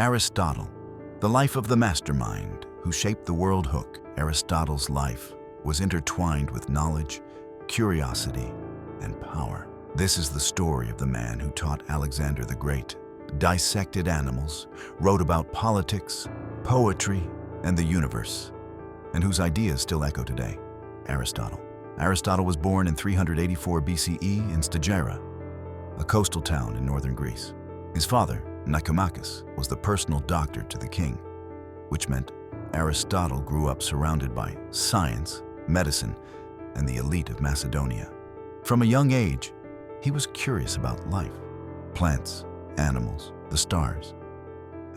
Aristotle, the life of the mastermind who shaped the world. Aristotle's life was intertwined with knowledge, curiosity, and power. This is the story of the man who taught Alexander the Great, dissected animals, wrote about politics, poetry, and the universe, and whose ideas still echo today. Aristotle. Aristotle was born in 384 BCE in Stagira, a coastal town in northern Greece. His father, Nicomachus, was the personal doctor to the king, which meant Aristotle grew up surrounded by science, medicine, and the elite of Macedonia. From a young age, he was curious about life, plants, animals, the stars,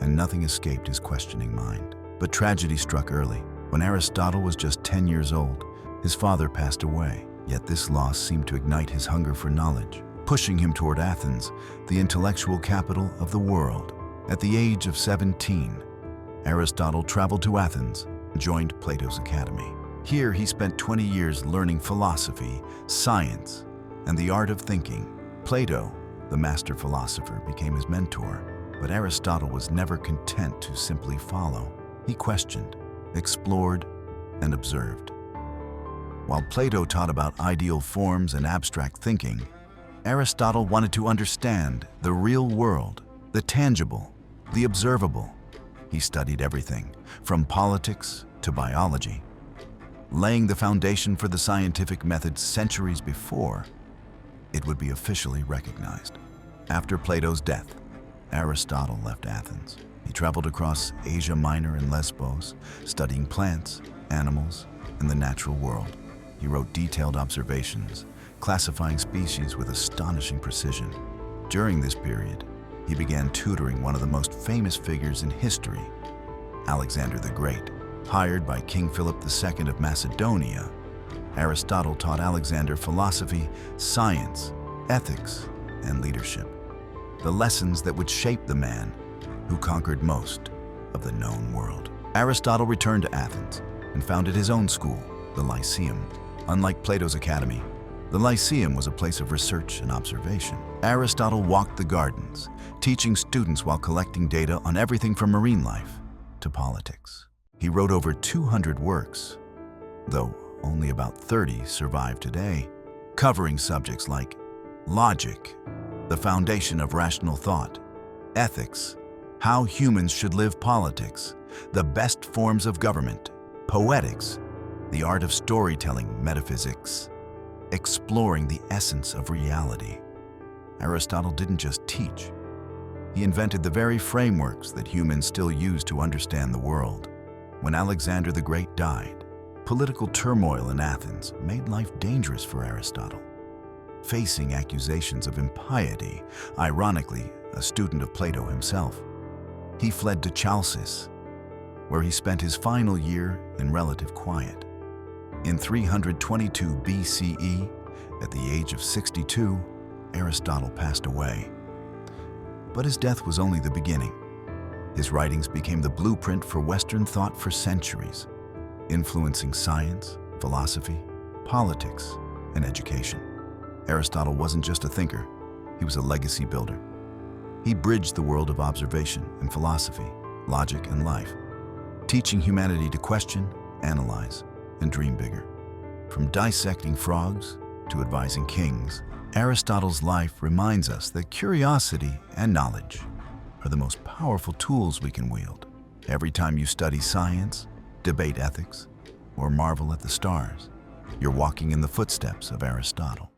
and nothing escaped his questioning mind. But tragedy struck early. When Aristotle was just 10 years old, his father passed away. Yet this loss seemed to ignite his hunger for knowledge, pushing him toward Athens, the intellectual capital of the world. At the age of 17, Aristotle traveled to Athens and joined Plato's academy. Here he spent 20 years learning philosophy, science, and the art of thinking. Plato, the master philosopher, became his mentor, but Aristotle was never content to simply follow. He questioned, explored, and observed. While Plato taught about ideal forms and abstract thinking, Aristotle wanted to understand the real world, the tangible, the observable. He studied everything, from politics to biology, laying the foundation for the scientific method centuries before it would be officially recognized. After Plato's death, Aristotle left Athens. He traveled across Asia Minor and Lesbos, studying plants, animals, and the natural world. He wrote detailed observations, classifying species with astonishing precision. During this period, he began tutoring one of the most famous figures in history, Alexander the Great. Hired by King Philip II of Macedonia, Aristotle taught Alexander philosophy, science, ethics, and leadership, the lessons that would shape the man who conquered most of the known world. Aristotle returned to Athens and founded his own school, the Lyceum. Unlike Plato's academy, the Lyceum was a place of research and observation. Aristotle walked the gardens, teaching students while collecting data on everything from marine life to politics. He wrote over 200 works, though only about 30 survive today, covering subjects like logic, the foundation of rational thought, ethics, how humans should live, politics, the best forms of government, poetics, the art of storytelling, metaphysics, exploring the essence of reality. Aristotle didn't just teach. He invented the very frameworks that humans still use to understand the world. When Alexander the Great died, political turmoil in Athens made life dangerous for Aristotle. Facing accusations of impiety, ironically, a student of Plato himself, he fled to Chalcis, where he spent his final year in relative quiet. In 322 BCE, at the age of 62, Aristotle passed away. But his death was only the beginning. His writings became the blueprint for Western thought for centuries, influencing science, philosophy, politics, and education. Aristotle wasn't just a thinker, he was a legacy builder. He bridged the world of observation and philosophy, logic and life, teaching humanity to question, analyze, and dream bigger. From dissecting frogs to advising kings, Aristotle's life reminds us that curiosity and knowledge are the most powerful tools we can wield. Every time you study science, debate ethics, or marvel at the stars, you're walking in the footsteps of Aristotle.